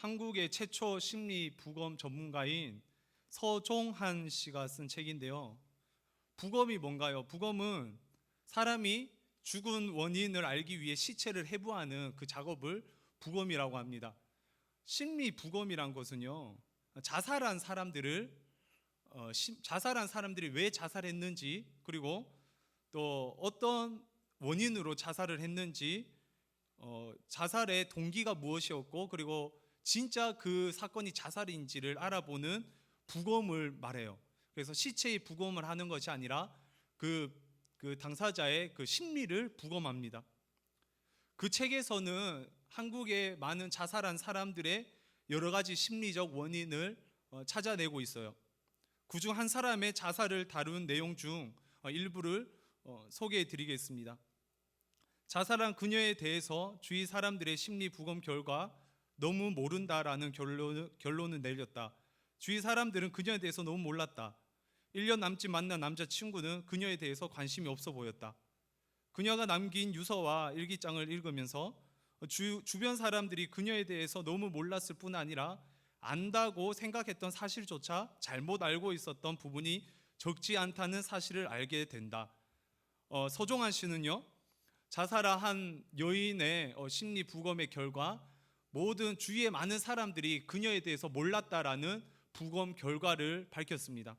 한국의 최초 심리 부검 전문가인 서종한 씨가 쓴 책인데요. 부검이 뭔가요? 부검은 사람이 죽은 원인을 알기 위해 시체를 해부하는 그 작업을 부검이라고 합니다. 심리 부검이란 것은요, 자살한 사람들이 왜 자살했는지, 그리고 또 어떤 원인으로 자살을 했는지, 자살의 동기가 무엇이었고, 그리고 진짜 그 사건이 자살인지를 알아보는 부검을 말해요. 그래서 시체의 부검을 하는 것이 아니라 그 당사자의 그 심리를 부검합니다. 그 책에서는 한국의 많은 자살한 사람들의 여러 가지 심리적 원인을 찾아내고 있어요. 그중 한 사람의 자살을 다룬 내용 중 일부를 소개해 드리겠습니다. 자살한 그녀에 대해서 주위 사람들의 심리 부검 결과 너무 모른다라는 결론을 내렸다. 주위 사람들은 그녀에 대해서 너무 몰랐다. 1년 남짓 만난 남자친구는 그녀에 대해서 관심이 없어 보였다. 그녀가 남긴 유서와 일기장을 읽으면서 주변 사람들이 그녀에 대해서 너무 몰랐을 뿐 아니라 안다고 생각했던 사실조차 잘못 알고 있었던 부분이 적지 않다는 사실을 알게 된다. 서종한 씨는요, 자살한 여인의 심리 부검의 결과 모든 주위의 많은 사람들이 그녀에 대해서 몰랐다라는 부검 결과를 밝혔습니다.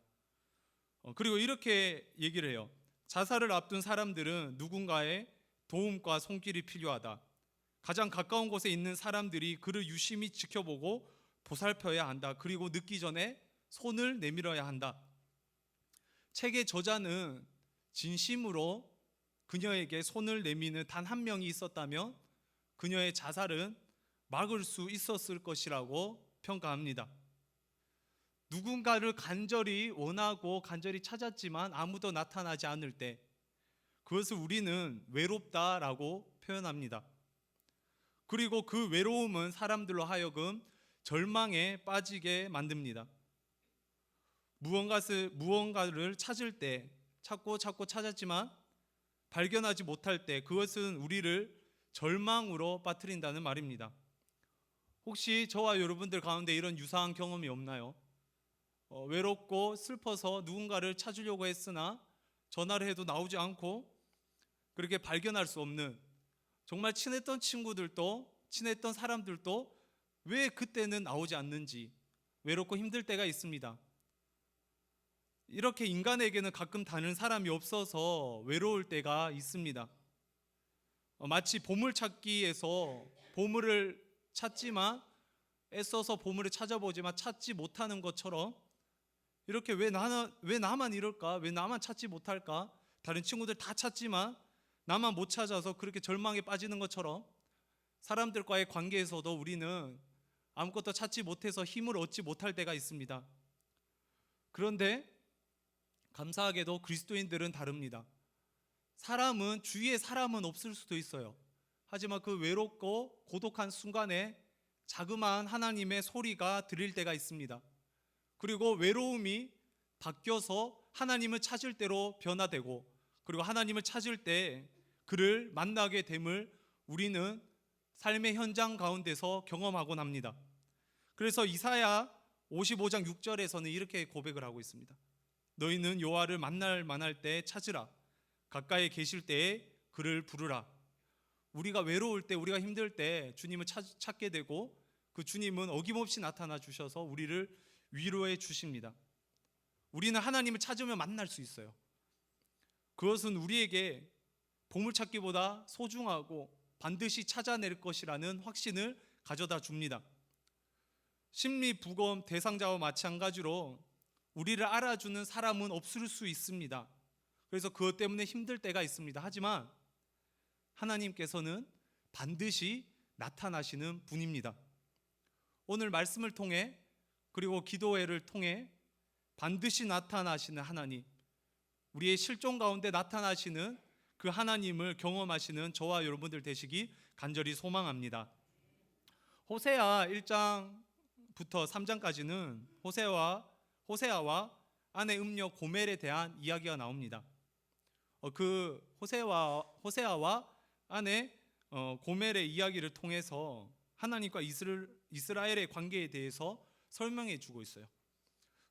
그리고 이렇게 얘기를 해요. 자살을 앞둔 사람들은 누군가의 도움과 손길이 필요하다. 가장 가까운 곳에 있는 사람들이 그를 유심히 지켜보고 보살펴야 한다. 그리고 늦기 전에 손을 내밀어야 한다. 책의 저자는 진심으로 그녀에게 손을 내미는 단 한 명이 있었다면 그녀의 자살은 막을 수 있었을 것이라고 평가합니다. 누군가를 간절히 원하고 간절히 찾았지만 아무도 나타나지 않을 때 그것을 우리는 외롭다라고 표현합니다. 그리고 그 외로움은 사람들로 하여금 절망에 빠지게 만듭니다. 무언가를 찾을 때 찾고 찾았지만 발견하지 못할 때 그것은 우리를 절망으로 빠뜨린다는 말입니다. 혹시 저와 여러분들 가운데 이런 유사한 경험이 없나요? 외롭고 슬퍼서 누군가를 찾으려고 했으나 전화를 해도 나오지 않고 그렇게 발견할 수 없는, 정말 친했던 친구들도 친했던 사람들도 왜 그때는 나오지 않는지 외롭고 힘들 때가 있습니다. 이렇게 인간에게는 가끔 다른 사람이 없어서 외로울 때가 있습니다. 마치 보물찾기에서 보물을 찾지만 애써서 보물을 찾아보지만 찾지 못하는 것처럼 이렇게 왜 나만 이럴까? 왜 나만 찾지 못할까? 다른 친구들 다 찾지만 나만 못 찾아서 그렇게 절망에 빠지는 것처럼 사람들과의 관계에서도 우리는 아무것도 찾지 못해서 힘을 얻지 못할 때가 있습니다. 그런데 감사하게도 그리스도인들은 다릅니다. 주위에 사람은 없을 수도 있어요. 하지만 그 외롭고 고독한 순간에 자그마한 하나님의 소리가 들릴 때가 있습니다. 그리고 외로움이 바뀌어서 하나님을 찾을 때로 변화되고, 그리고 하나님을 찾을 때 그를 만나게 됨을 우리는 삶의 현장 가운데서 경험하곤 합니다. 그래서 이사야 55장 6절에서는 이렇게 고백을 하고 있습니다. 너희는 여호와를 만날 만할 때 찾으라. 가까이 계실 때에 그를 부르라. 우리가 외로울 때, 우리가 힘들 때 주님을 찾게 되고 그 주님은 어김없이 나타나 주셔서 우리를 위로해 주십니다. 우리는 하나님을 찾으면 만날 수 있어요. 그것은 우리에게 보물찾기보다 소중하고 반드시 찾아낼 것이라는 확신을 가져다 줍니다. 심리부검 대상자와 마찬가지로 우리를 알아주는 사람은 없을 수 있습니다. 그래서 그것 때문에 힘들 때가 있습니다. 하지만 하나님께서는 반드시 나타나시는 분입니다. 오늘 말씀을 통해 그리고 기도회를 통해 반드시 나타나시는 하나님, 우리의 실종 가운데 나타나시는 그 하나님을 경험하시는 저와 여러분들 되시기 간절히 소망합니다. 호세아 1장부터 3장까지는 호세아와 아내 음녀 고멜에 대한 이야기가 나옵니다. 그 호세아와 아내 고멜의 이야기를 통해서 하나님과 이스라엘의 관계에 대해서 설명해 주고 있어요.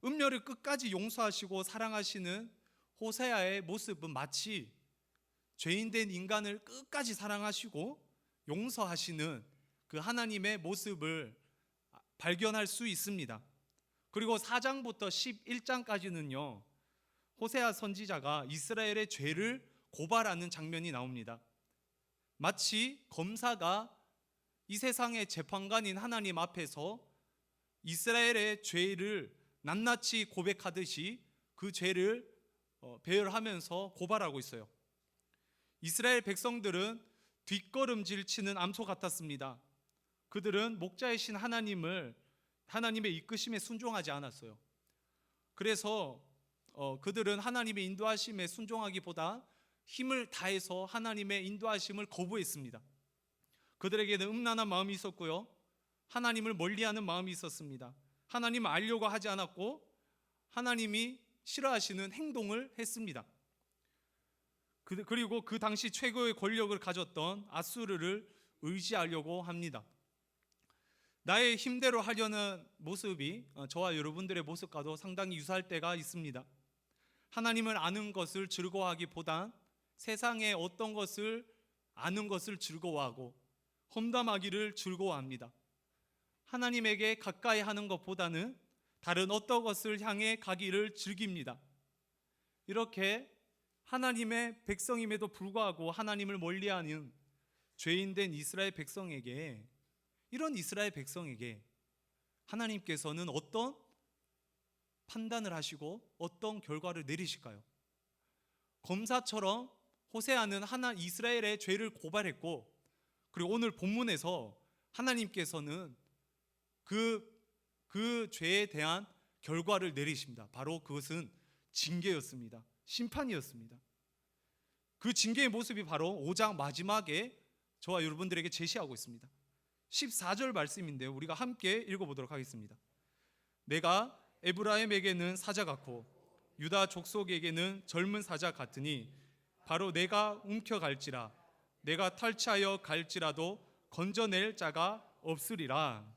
음녀를 끝까지 용서하시고 사랑하시는 호세아의 모습은 마치 죄인된 인간을 끝까지 사랑하시고 용서하시는 그 하나님의 모습을 발견할 수 있습니다. 그리고 4장부터 11장까지는요, 호세아 선지자가 이스라엘의 죄를 고발하는 장면이 나옵니다. 마치 검사가 이 세상의 재판관인 하나님 앞에서 이스라엘의 죄를 낱낱이 고백하듯이 그 죄를 배열하면서 고발하고 있어요. 이스라엘 백성들은 뒷걸음질 치는 암소 같았습니다. 그들은 목자이신 하나님의 이끄심에 순종하지 않았어요. 그래서 그들은 하나님의 인도하심에 순종하기보다 힘을 다해서 하나님의 인도하심을 거부했습니다. 그들에게는 음란한 마음이 있었고요, 하나님을 멀리하는 마음이 있었습니다. 하나님을 알려고 하지 않았고 하나님이 싫어하시는 행동을 했습니다. 그리고 그 당시 최고의 권력을 가졌던 아수르를 의지하려고 합니다. 나의 힘대로 하려는 모습이 저와 여러분들의 모습과도 상당히 유사할 때가 있습니다. 하나님을 아는 것을 즐거워하기보단 세상의 어떤 것을 아는 것을 즐거워하고 험담하기를 즐거워합니다. 하나님에게 가까이 하는 것보다는 다른 어떤 것을 향해 가기를 즐깁니다. 이렇게 하나님의 백성임에도 불구하고 하나님을 멀리하는 죄인된 이스라엘 백성에게, 이런 이스라엘 백성에게 하나님께서는 어떤 판단을 하시고 어떤 결과를 내리실까요? 검사처럼 호세아는 이스라엘의 죄를 고발했고, 그리고 오늘 본문에서 하나님께서는 그 죄에 대한 결과를 내리십니다. 바로 그것은 징계였습니다. 심판이었습니다. 그 징계의 모습이 바로 5장 마지막에 저와 여러분들에게 제시하고 있습니다. 14절 말씀인데요, 우리가 함께 읽어보도록 하겠습니다. 내가 에브라임에게는 사자 같고 유다 족속에게는 젊은 사자 같으니 바로 내가 움켜갈지라 내가 탈취하여 갈지라도 건져낼 자가 없으리라.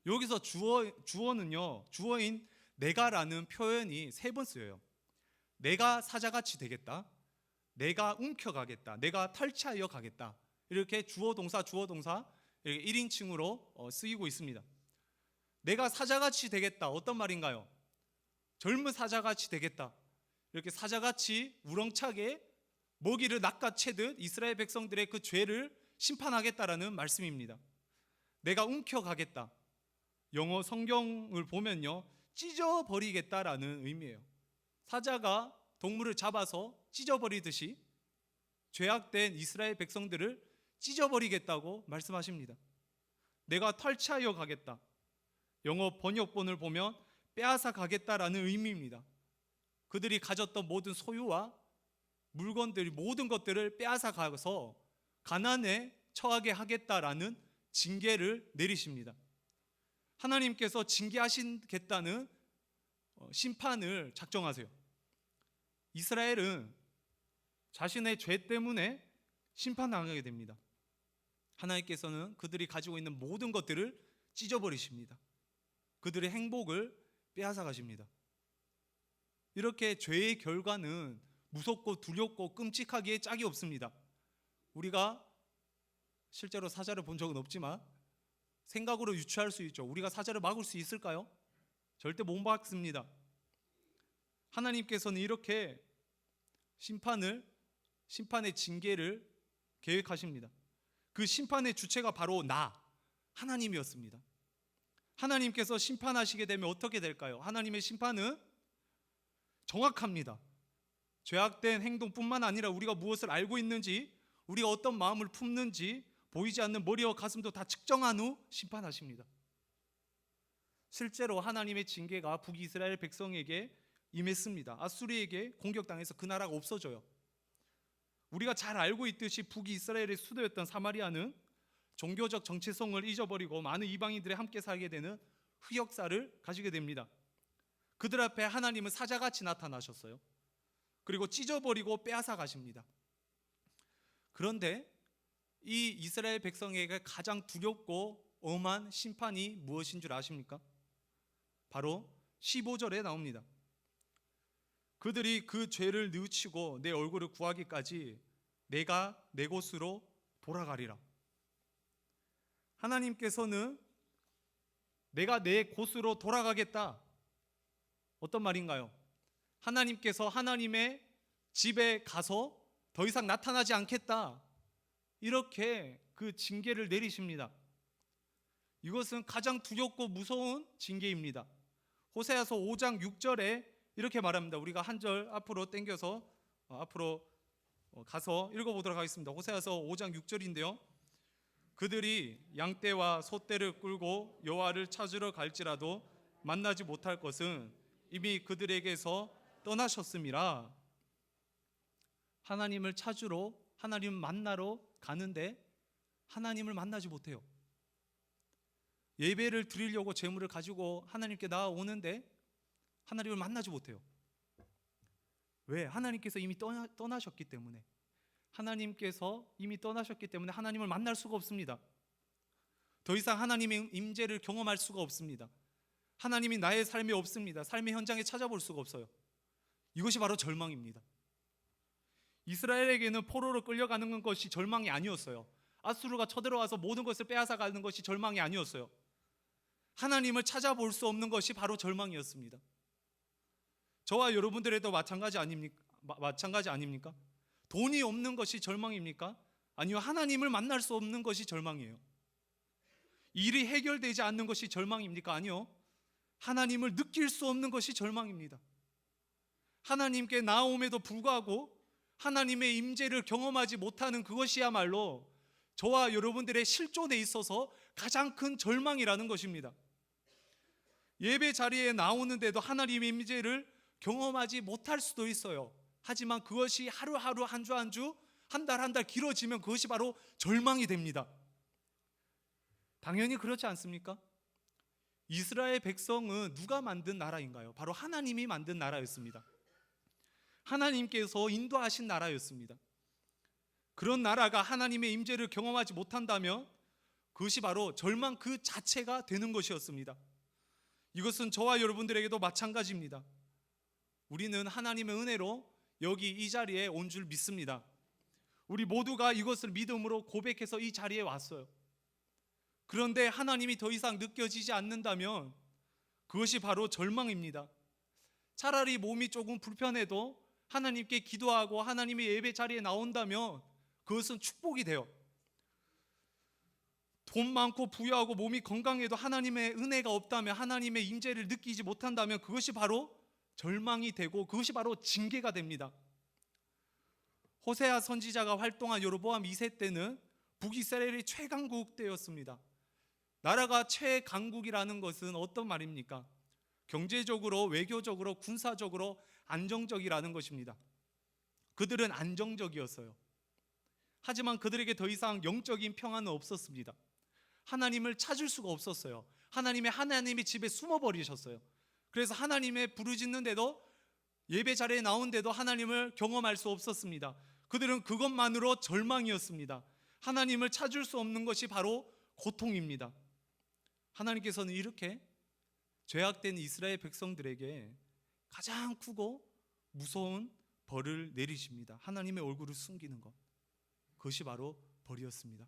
여기서 주어인 내가라는 표현이 3번 쓰여요. 내가 사자같이 되겠다, 내가 움켜가겠다, 내가 탈취하여 가겠다. 이렇게 주어 동사 이렇게 1인칭으로 쓰이고 있습니다. 내가 사자같이 되겠다, 어떤 말인가요? 젊은 사자같이 되겠다. 이렇게 사자같이 우렁차게 먹이를 낚아채듯 이스라엘 백성들의 그 죄를 심판하겠다라는 말씀입니다. 내가 움켜가겠다. 영어 성경을 보면요, 찢어버리겠다라는 의미예요. 사자가 동물을 잡아서 찢어버리듯이 죄악된 이스라엘 백성들을 찢어버리겠다고 말씀하십니다. 내가 탈취하여 가겠다. 영어 번역본을 보면 빼앗아 가겠다라는 의미입니다. 그들이 가졌던 모든 소유와 물건들, 모든 것들을 빼앗아 가서 가난에 처하게 하겠다라는 징계를 내리십니다. 하나님께서 징계하시겠다는 심판을 작정하세요. 이스라엘은 자신의 죄 때문에 심판당하게 됩니다. 하나님께서는 그들이 가지고 있는 모든 것들을 찢어버리십니다. 그들의 행복을 빼앗아 가십니다. 이렇게 죄의 결과는 무섭고 두렵고 끔찍하기에 짝이 없습니다. 우리가 실제로 사자를 본 적은 없지만 생각으로 유추할 수 있죠. 우리가 사자를 막을 수 있을까요? 절대 못 막습니다. 하나님께서는 이렇게 심판의 징계를 계획하십니다. 그 심판의 주체가 바로 하나님이었습니다. 하나님께서 심판하시게 되면 어떻게 될까요? 하나님의 심판은 정확합니다. 죄악된 행동뿐만 아니라 우리가 무엇을 알고 있는지, 우리가 어떤 마음을 품는지 보이지 않는 머리와 가슴도 다 측정한 후 심판하십니다. 실제로 하나님의 징계가 북이스라엘 백성에게 임했습니다. 아수르에게 공격당해서 그 나라가 없어져요. 우리가 잘 알고 있듯이 북이스라엘의 수도였던 사마리아는 종교적 정체성을 잊어버리고 많은 이방인들이 함께 살게 되는 흑역사를 가지게 됩니다. 그들 앞에 하나님은 사자같이 나타나셨어요. 그리고 찢어버리고 빼앗아 가십니다. 그런데 이 이스라엘 백성에게 가장 두렵고 엄한 심판이 무엇인 줄 아십니까? 바로 15절에 나옵니다. 그들이 그 죄를 뉘우치고 내 얼굴을 구하기까지 내가 내 곳으로 돌아가리라. 하나님께서는 내가 내 곳으로 돌아가겠다. 어떤 말인가요? 하나님께서 하나님의 집에 가서 더 이상 나타나지 않겠다. 이렇게 그 징계를 내리십니다. 이것은 가장 두렵고 무서운 징계입니다. 호세아서 5장 6절에 이렇게 말합니다. 우리가 한 절 앞으로 당겨서 앞으로 가서 읽어보도록 하겠습니다. 호세아서 5장 6절인데요. 그들이 양떼와 소떼를 끌고 여호와를 찾으러 갈지라도 만나지 못할 것은 이미 그들에게서 떠나셨음이라. 하나님을 찾으러, 하나님을 만나러 가는데 하나님을 만나지 못해요. 예배를 드리려고 제물을 가지고 하나님께 나아오는데 하나님을 만나지 못해요. 왜? 하나님께서 이미 떠나셨기 때문에. 하나님께서 이미 떠나셨기 때문에 하나님을 만날 수가 없습니다. 더 이상 하나님의 임재를 경험할 수가 없습니다. 하나님이 나의 삶에 없습니다. 삶의 현장에 찾아볼 수가 없어요. 이것이 바로 절망입니다. 이스라엘에게는 포로로 끌려가는 것이 절망이 아니었어요. 아수르가 쳐들어와서 모든 것을 빼앗아 가는 것이 절망이 아니었어요. 하나님을 찾아볼 수 없는 것이 바로 절망이었습니다. 저와 여러분들에도 마찬가지 아닙니까? 돈이 없는 것이 절망입니까? 아니요, 하나님을 만날 수 없는 것이 절망이에요. 일이 해결되지 않는 것이 절망입니까? 아니요, 하나님을 느낄 수 없는 것이 절망입니다. 하나님께 나옴에도 불구하고 하나님의 임재를 경험하지 못하는 그것이야말로 저와 여러분들의 실존에 있어서 가장 큰 절망이라는 것입니다. 예배 자리에 나오는데도 하나님의 임재를 경험하지 못할 수도 있어요. 하지만 그것이 하루하루 한 주 한 주, 한 달 한 달 길어지면 그것이 바로 절망이 됩니다. 당연히 그렇지 않습니까? 이스라엘 백성은 누가 만든 나라인가요? 바로 하나님이 만든 나라였습니다. 하나님께서 인도하신 나라였습니다. 그런 나라가 하나님의 임재를 경험하지 못한다면 그것이 바로 절망 그 자체가 되는 것이었습니다. 이것은 저와 여러분들에게도 마찬가지입니다. 우리는 하나님의 은혜로 여기 이 자리에 온 줄 믿습니다. 우리 모두가 이것을 믿음으로 고백해서 이 자리에 왔어요. 그런데 하나님이 더 이상 느껴지지 않는다면 그것이 바로 절망입니다. 차라리 몸이 조금 불편해도 하나님께 기도하고 하나님의 예배 자리에 나온다면 그것은 축복이 돼요. 돈 많고 부유하고 몸이 건강해도 하나님의 은혜가 없다면, 하나님의 임재를 느끼지 못한다면 그것이 바로 절망이 되고 그것이 바로 징계가 됩니다. 호세아 선지자가 활동한 여로보암 2세 때는 북이스라엘이 최강국 때였습니다. 나라가 최강국이라는 것은 어떤 말입니까? 경제적으로, 외교적으로, 군사적으로 안정적이라는 것입니다. 그들은 안정적이었어요. 하지만 그들에게 더 이상 영적인 평안은 없었습니다. 하나님을 찾을 수가 없었어요. 하나님의 집에 숨어버리셨어요. 그래서 하나님의 부르짖는데도, 예배 자리에 나온데도 하나님을 경험할 수 없었습니다. 그들은 그것만으로 절망이었습니다. 하나님을 찾을 수 없는 것이 바로 고통입니다. 하나님께서는 이렇게 죄악된 이스라엘 백성들에게 가장 크고 무서운 벌을 내리십니다. 하나님의 얼굴을 숨기는 것, 그것이 바로 벌이었습니다.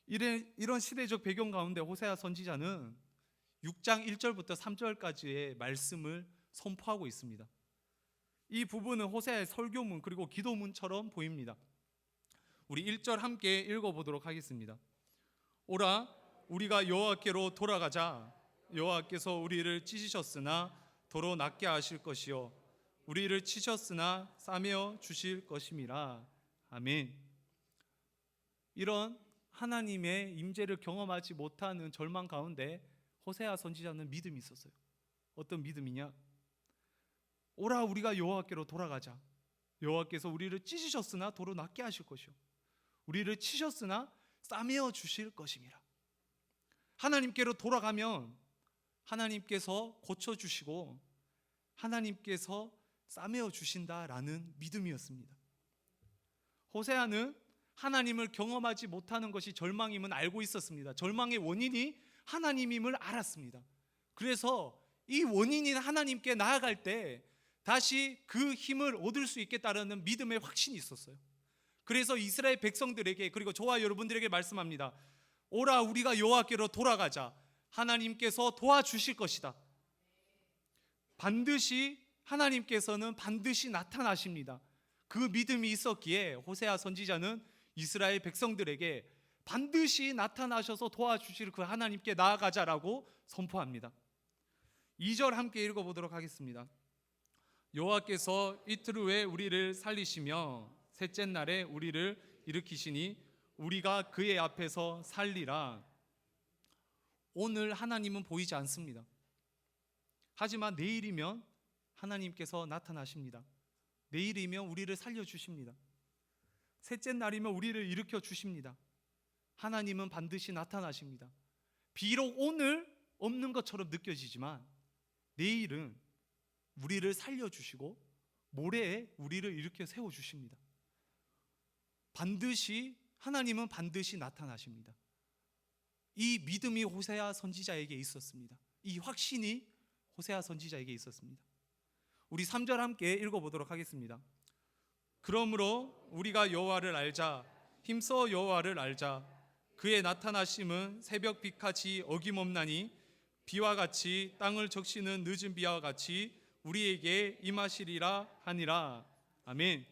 이런 시대적 배경 가운데 호세아 선지자는 6장 1절부터 3절까지의 말씀을 선포하고 있습니다. 이 부분은 호세아의 설교문 그리고 기도문처럼 보입니다. 우리 1절 함께 읽어보도록 하겠습니다. 오라, 우리가 여호와께로 돌아가자. 여호와께서 우리를 찢으셨으나 도로 낫게 하실 것이요 우리를 치셨으나 싸매어 주실 것임이라. 아멘. 이런 하나님의 임재를 경험하지 못하는 절망 가운데 호세아 선지자는 믿음이 있었어요. 어떤 믿음이냐? 오라, 우리가 여호와께로 돌아가자. 여호와께서 우리를 찢으셨으나 도로 낫게 하실 것이요 우리를 치셨으나 싸매어 주실 것임이라. 하나님께로 돌아가면 하나님께서 고쳐주시고 하나님께서 싸매어 주신다라는 믿음이었습니다. 호세아는 하나님을 경험하지 못하는 것이 절망임은 알고 있었습니다. 절망의 원인이 하나님임을 알았습니다. 그래서 이 원인인 하나님께 나아갈 때 다시 그 힘을 얻을 수 있겠다라는 믿음의 확신이 있었어요. 그래서 이스라엘 백성들에게, 그리고 저와 여러분들에게 말씀합니다. 오라, 우리가 여호와께로 돌아가자. 하나님께서 도와주실 것이다. 반드시 하나님께서는 반드시 나타나십니다. 그 믿음이 있었기에 호세아 선지자는 이스라엘 백성들에게 반드시 나타나셔서 도와주실 그 하나님께 나아가자라고 선포합니다. 2절 함께 읽어보도록 하겠습니다. 여호와께서 이틀 후에 우리를 살리시며 셋째 날에 우리를 일으키시니 우리가 그의 앞에서 살리라. 오늘 하나님은 보이지 않습니다. 하지만 내일이면 하나님께서 나타나십니다. 내일이면 우리를 살려주십니다. 셋째 날이면 우리를 일으켜 주십니다. 하나님은 반드시 나타나십니다. 비록 오늘 없는 것처럼 느껴지지만 내일은 우리를 살려주시고 모레에 우리를 일으켜 세워주십니다. 반드시 하나님은 반드시 나타나십니다. 이 믿음이 호세아 선지자에게 있었습니다. 이 확신이 호세아 선지자에게 있었습니다. 우리 3절 함께 읽어보도록 하겠습니다. 그러므로 우리가 여호와를 알자. 힘써 여호와를 알자. 그의 나타나심은 새벽빛같이 어김없나니 비와 같이 땅을 적시는 늦은 비와 같이 우리에게 임하시리라 하니라. 아멘.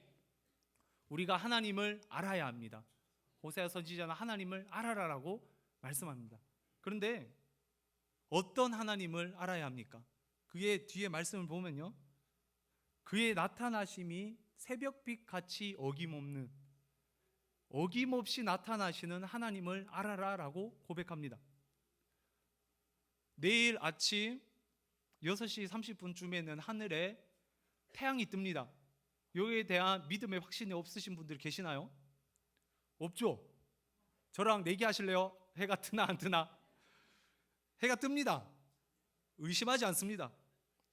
우리가 하나님을 알아야 합니다. 호세아 선지자는 하나님을 알아라라고 말씀합니다. 그런데 어떤 하나님을 알아야 합니까? 그의 뒤에 말씀을 보면요, 그의 나타나심이 새벽빛 같이 어김없이 나타나시는 하나님을 알아라라고 고백합니다. 내일 아침 6시 30분쯤에는 하늘에 태양이 뜹니다. 여기에 대한 믿음의 확신이 없으신 분들 계시나요? 없죠? 저랑 내기하실래요? 해가 뜨나 안 뜨나? 해가 뜹니다. 의심하지 않습니다.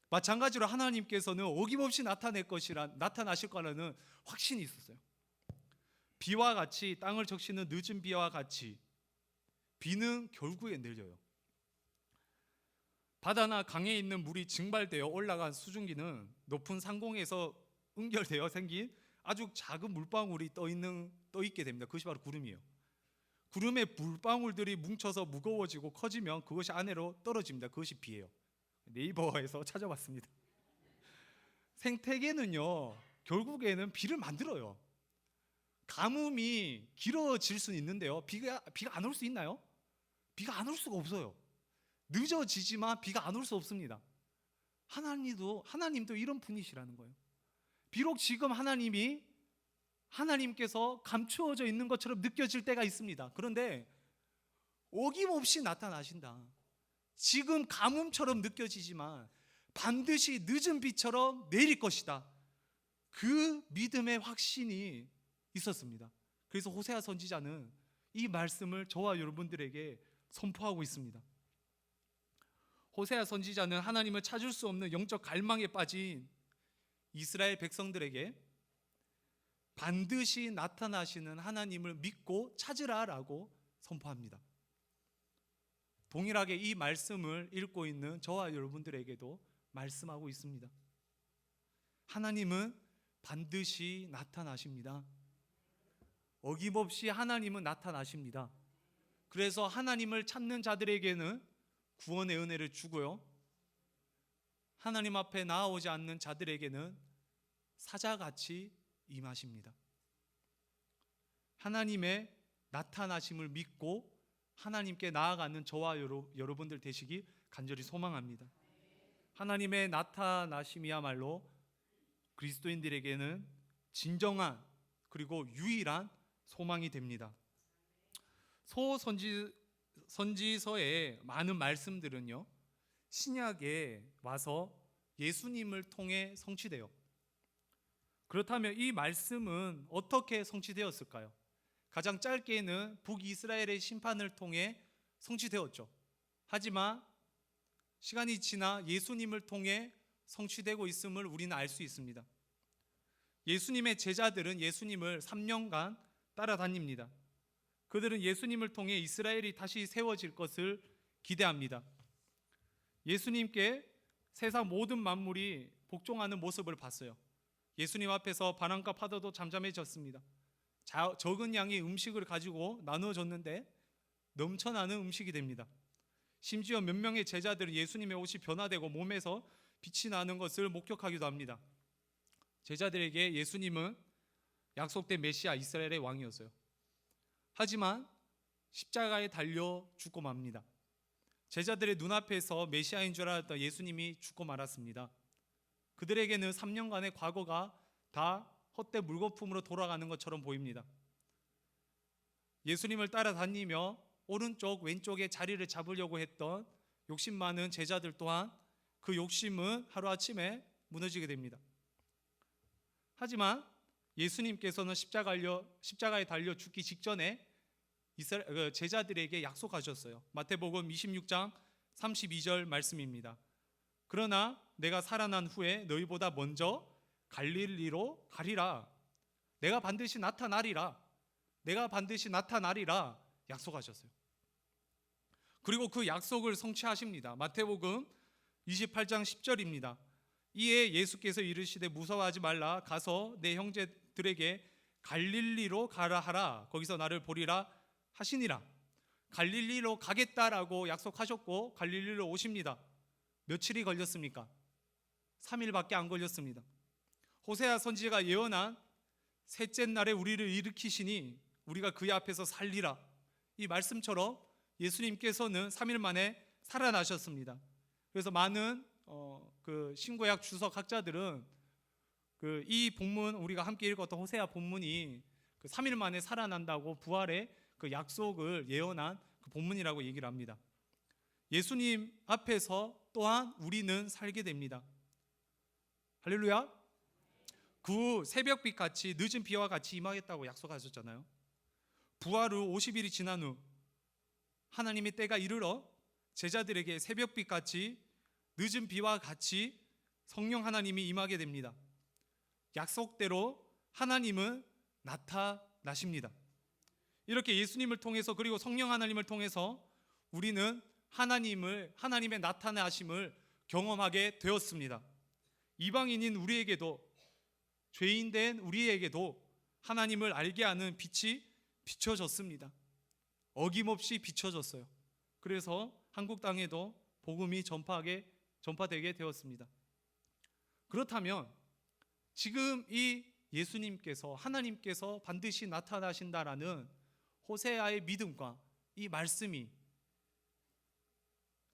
마찬가지로 하나님께서는 어김없이 나타나실 거라는 확신이 있었어요. 비와 같이 땅을 적시는 늦은 비와 같이 비는 결국에 내려요. 바다나 강에 있는 물이 증발되어 올라간 수증기는 높은 상공에서 응결되어 생긴 아주 작은 물방울이 떠 있게 됩니다. 그것이 바로 구름이에요. 구름의 물방울들이 뭉쳐서 무거워지고 커지면 그것이 아래로 떨어집니다. 그것이 비예요. 네이버에서 찾아봤습니다. 생태계는요, 결국에는 비를 만들어요. 가뭄이 길어질 수는 있는데요, 비가 안 올 수 있나요? 비가 안 올 수가 없어요. 늦어지지만 비가 안 올 수 없습니다. 하나님도 이런 분이시라는 거예요. 비록 지금 하나님께서 감추어져 있는 것처럼 느껴질 때가 있습니다. 그런데 어김없이 나타나신다. 지금 가뭄처럼 느껴지지만 반드시 늦은 비처럼 내릴 것이다. 그 믿음의 확신이 있었습니다. 그래서 호세아 선지자는 이 말씀을 저와 여러분들에게 선포하고 있습니다. 호세아 선지자는 하나님을 찾을 수 없는 영적 갈망에 빠진 이스라엘 백성들에게 반드시 나타나시는 하나님을 믿고 찾으라라고 선포합니다. 동일하게 이 말씀을 읽고 있는 저와 여러분들에게도 말씀하고 있습니다. 하나님은 반드시 나타나십니다. 어김없이 하나님은 나타나십니다. 그래서 하나님을 찾는 자들에게는 구원의 은혜를 주고요, 하나님 앞에 나아오지 않는 자들에게는 사자같이 임하십니다. 하나님의 나타나심을 믿고 하나님께 나아가는 저와 여러분들 되시기 간절히 소망합니다. 하나님의 나타나심이야말로 그리스도인들에게는 진정한 그리고 유일한 소망이 됩니다. 선지서의 많은 말씀들은요, 신약에 와서 예수님을 통해 성취돼요. 그렇다면 이 말씀은 어떻게 성취되었을까요? 가장 짧게는 북이스라엘의 심판을 통해 성취되었죠. 하지만 시간이 지나 예수님을 통해 성취되고 있음을 우리는 알 수 있습니다. 예수님의 제자들은 예수님을 3년간 따라다닙니다. 그들은 예수님을 통해 이스라엘이 다시 세워질 것을 기대합니다. 예수님께 세상 모든 만물이 복종하는 모습을 봤어요. 예수님 앞에서 바람과 파도도 잠잠해졌습니다. 적은 양의 음식을 가지고 나누어졌는데 넘쳐나는 음식이 됩니다. 심지어 몇 명의 제자들은 예수님의 옷이 변화되고 몸에서 빛이 나는 것을 목격하기도 합니다. 제자들에게 예수님은 약속된 메시아 이스라엘의 왕이었어요. 하지만 십자가에 달려 죽고 맙니다. 제자들의 눈앞에서 메시아인 줄 알았던 예수님이 죽고 말았습니다. 그들에게는 3년간의 과거가 다 헛된 물거품으로 돌아가는 것처럼 보입니다. 예수님을 따라다니며 오른쪽 왼쪽에 자리를 잡으려고 했던 욕심 많은 제자들 또한 그 욕심은 하루아침에 무너지게 됩니다. 하지만 예수님께서는 십자가에 달려 죽기 직전에 제자들에게 약속하셨어요. 마태복음 26장 32절 말씀입니다. 그러나 내가 살아난 후에 너희보다 먼저 갈릴리로 가리라. 내가 반드시 나타나리라. 내가 반드시 나타나리라 약속하셨어요. 그리고 그 약속을 성취하십니다. 마태복음 28장 10절입니다. 이에 예수께서 이르시되 무서워하지 말라. 가서 내 형제들에게 갈릴리로 가라 하라. 거기서 나를 보리라 하시니라. 갈릴리로 가겠다라고 약속하셨고 갈릴리로 오십니다. 며칠이 걸렸습니까? 3일밖에 안 걸렸습니다. 호세아 선지자가 예언한 셋째 날에 우리를 일으키시니 우리가 그의 앞에서 살리라. 이 말씀처럼 예수님께서는 3일 만에 살아나셨습니다. 그래서 많은 그 신구약 주석학자들은 이 본문 우리가 함께 읽었던 호세아 본문이 그 3일 만에 살아난다고 부활의 그 약속을 예언한 그 본문이라고 얘기를 합니다. 예수님 앞에서 또한 우리는 살게 됩니다. 할렐루야. 그 새벽빛 같이 늦은 비와 같이 임하겠다고 약속하셨잖아요. 부활 후 50일이 지난 후 하나님의 때가 이르러 제자들에게 새벽빛 같이 늦은 비와 같이 성령 하나님이 임하게 됩니다. 약속대로 하나님은 나타나십니다. 이렇게 예수님을 통해서 그리고 성령 하나님을 통해서 우리는 하나님의 나타나심을 경험하게 되었습니다. 이방인인 우리에게도 죄인된 우리에게도 하나님을 알게 하는 빛이 비춰졌습니다. 어김없이 비춰졌어요. 그래서 한국 땅에도 복음이 전파되게 되었습니다. 그렇다면 지금 이 예수님께서 하나님께서 반드시 나타나신다라는 호세아의 믿음과 이 말씀이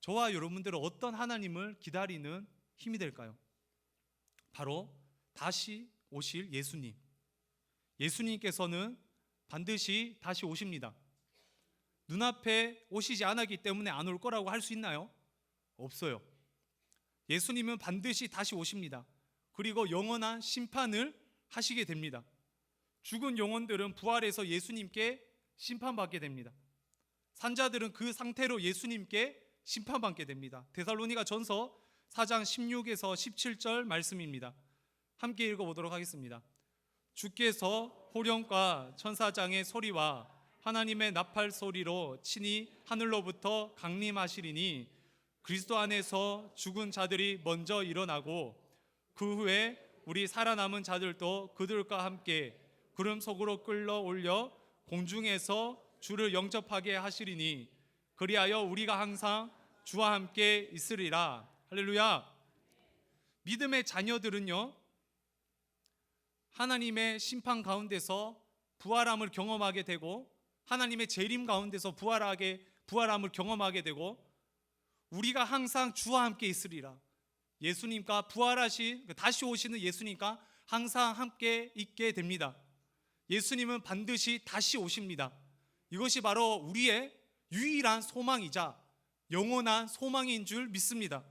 저와 여러분들은 어떤 하나님을 기다리는 힘이 될까요? 바로 다시 오실 예수님. 예수님께서는 반드시 다시 오십니다. 눈앞에 오시지 않았기 때문에 안 올 거라고 할 수 있나요? 없어요. 예수님은 반드시 다시 오십니다. 그리고 영원한 심판을 하시게 됩니다. 죽은 영혼들은 부활해서 예수님께 심판받게 됩니다. 산자들은 그 상태로 예수님께 심판받게 됩니다. 데살로니가 전서 4장 16에서 17절 말씀입니다. 함께 읽어보도록 하겠습니다. 주께서 호령과 천사장의 소리와 하나님의 나팔 소리로 친히 하늘로부터 강림하시리니 그리스도 안에서 죽은 자들이 먼저 일어나고 그 후에 우리 살아남은 자들도 그들과 함께 구름 속으로 끌어올려 공중에서 주를 영접하게 하시리니 그리하여 우리가 항상 주와 함께 있으리라. 할렐루야. 믿음의 자녀들은요, 하나님의 심판 가운데서 부활함을 경험하게 되고 하나님의 재림 가운데서 부활함을 경험하게 되고 우리가 항상 주와 함께 있으리라. 예수님과 부활하신 다시 오시는 예수님과 항상 함께 있게 됩니다. 예수님은 반드시 다시 오십니다. 이것이 바로 우리의 유일한 소망이자 영원한 소망인 줄 믿습니다.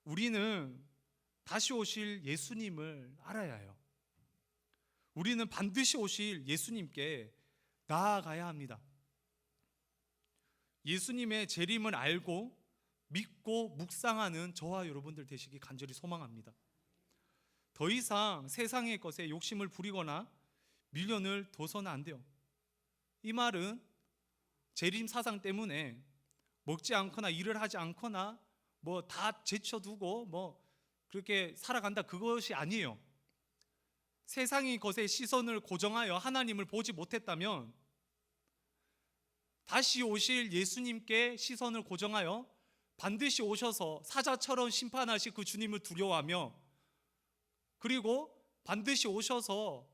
우리는 다시 오실 예수님을 알아야 해요. 우리는 반드시 오실 예수님께 나아가야 합니다. 예수님의 재림을 알고 믿고 묵상하는 저와 여러분들 되시기 간절히 소망합니다. 더 이상 세상의 것에 욕심을 부리거나 미련을 둬서는 안 돼요. 이 말은 재림 사상 때문에 먹지 않거나 일을 하지 않거나 뭐 다 제쳐두고 뭐 그렇게 살아간다, 그것이 아니에요. 세상의 것에 시선을 고정하여 하나님을 보지 못했다면 다시 오실 예수님께 시선을 고정하여 반드시 오셔서 사자처럼 심판하실 그 주님을 두려워하며, 그리고 반드시 오셔서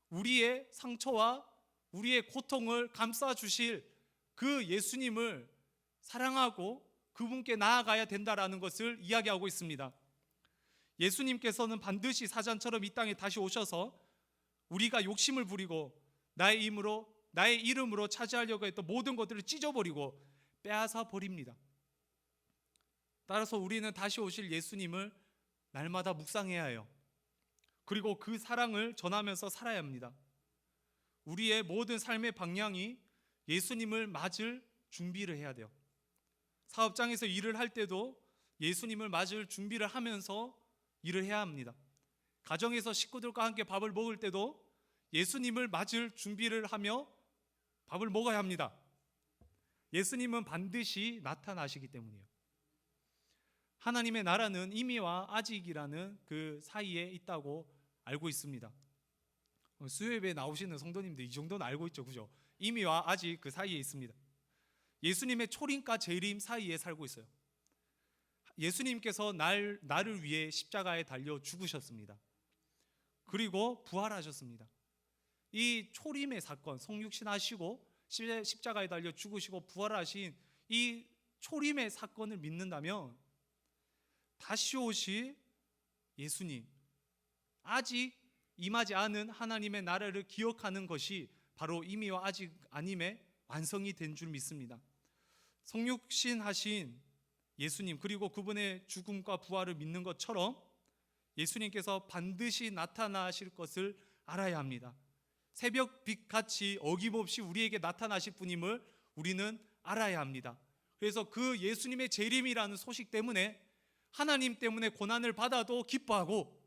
우리의 상처와 우리의 고통을 감싸 주실 그 예수님을 사랑하고 그분께 나아가야 된다라는 것을 이야기하고 있습니다. 예수님께서는 반드시 사자처럼 이 땅에 다시 오셔서 우리가 욕심을 부리고 나의 이름으로 차지하려고 했던 모든 것들을 찢어버리고 빼앗아 버립니다. 따라서 우리는 다시 오실 예수님을 날마다 묵상해야 해요. 그리고 그 사랑을 전하면서 살아야 합니다. 우리의 모든 삶의 방향이 예수님을 맞을 준비를 해야 돼요. 사업장에서 일을 할 때도 예수님을 맞을 준비를 하면서 일을 해야 합니다. 가정에서 식구들과 함께 밥을 먹을 때도 예수님을 맞을 준비를 하며 밥을 먹어야 합니다. 예수님은 반드시 나타나시기 때문이에요. 하나님의 나라는 이미와 아직이라는 그 사이에 있다고 알고 있습니다. 수요예배에 나오시는 성도님들 이 정도는 알고 있죠, 그죠? 이미와 아직 그 사이에 있습니다. 예수님의 초림과 재림 사이에 살고 있어요. 예수님께서 나를 위해 십자가에 달려 죽으셨습니다. 그리고 부활하셨습니다. 이 초림의 사건, 성육신 하시고 십자가에 달려 죽으시고 부활하신 이 초림의 사건을 믿는다면 다시 오실 예수님, 아직 임하지 않은 하나님의 나라를 기억하는 것이 바로 이미와 아직 아님의 완성이 된 줄 믿습니다. 성육신 하신 예수님, 그리고 그분의 죽음과 부활을 믿는 것처럼 예수님께서 반드시 나타나실 것을 알아야 합니다. 새벽빛같이 어김없이 우리에게 나타나실 분임을 우리는 알아야 합니다. 그래서 그 예수님의 재림이라는 소식 때문에 하나님 때문에 고난을 받아도 기뻐하고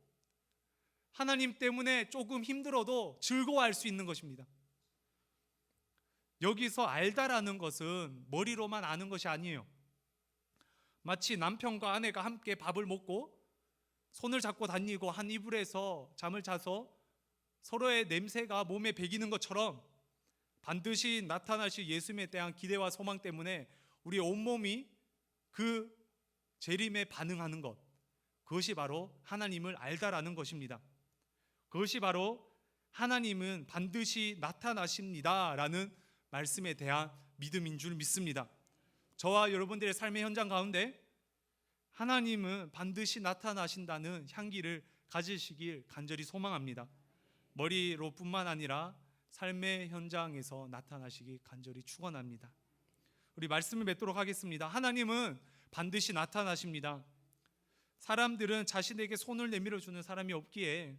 하나님 때문에 조금 힘들어도 즐거워할 수 있는 것입니다. 여기서 알다라는 것은 머리로만 아는 것이 아니에요. 마치 남편과 아내가 함께 밥을 먹고 손을 잡고 다니고 한 이불에서 잠을 자서 서로의 냄새가 몸에 배기는 것처럼 반드시 나타나실 예수님에 대한 기대와 소망 때문에 우리의 온몸이 그 재림에 반응하는 것, 그것이 바로 하나님을 알다라는 것입니다. 그것이 바로 하나님은 반드시 나타나십니다 라는 말씀에 대한 믿음인 줄 믿습니다. 저와 여러분들의 삶의 현장 가운데 하나님은 반드시 나타나신다는 향기를 가지시길 간절히 소망합니다. 머리로뿐만 아니라 삶의 현장에서 나타나시기 간절히 축원합니다. 우리 말씀을 맺도록 하겠습니다. 하나님은 반드시 나타나십니다. 사람들은 자신에게 손을 내밀어 주는 사람이 없기에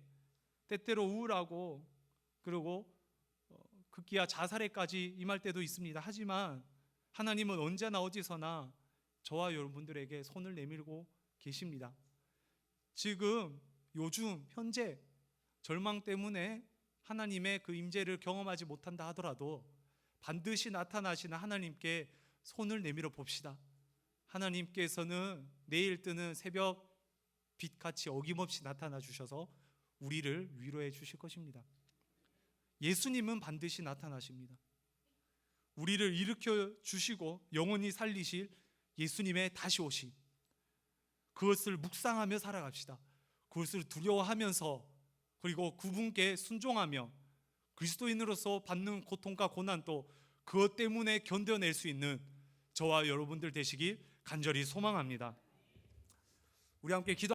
때때로 우울하고 그리고 급기야 자살에까지 임할 때도 있습니다. 하지만 하나님은 언제나 어디서나 저와 여러분들에게 손을 내밀고 계십니다. 지금 요즘 현재 절망 때문에 하나님의 그 임재를 경험하지 못한다 하더라도 반드시 나타나시는 하나님께 손을 내밀어 봅시다. 하나님께서는 내일 뜨는 새벽 빛같이 어김없이 나타나 주셔서 우리를 위로해 주실 것입니다. 예수님은 반드시 나타나십니다. 우리를 일으켜 주시고 영원히 살리실 예수님의 다시 오심, 그것을 묵상하며 살아갑시다. 그것을 두려워하면서 그리고 그분께 순종하며 그리스도인으로서 받는 고통과 고난도 그것 때문에 견뎌낼 수 있는 저와 여러분들 되시길 간절히 소망합니다. 우리 함께 기도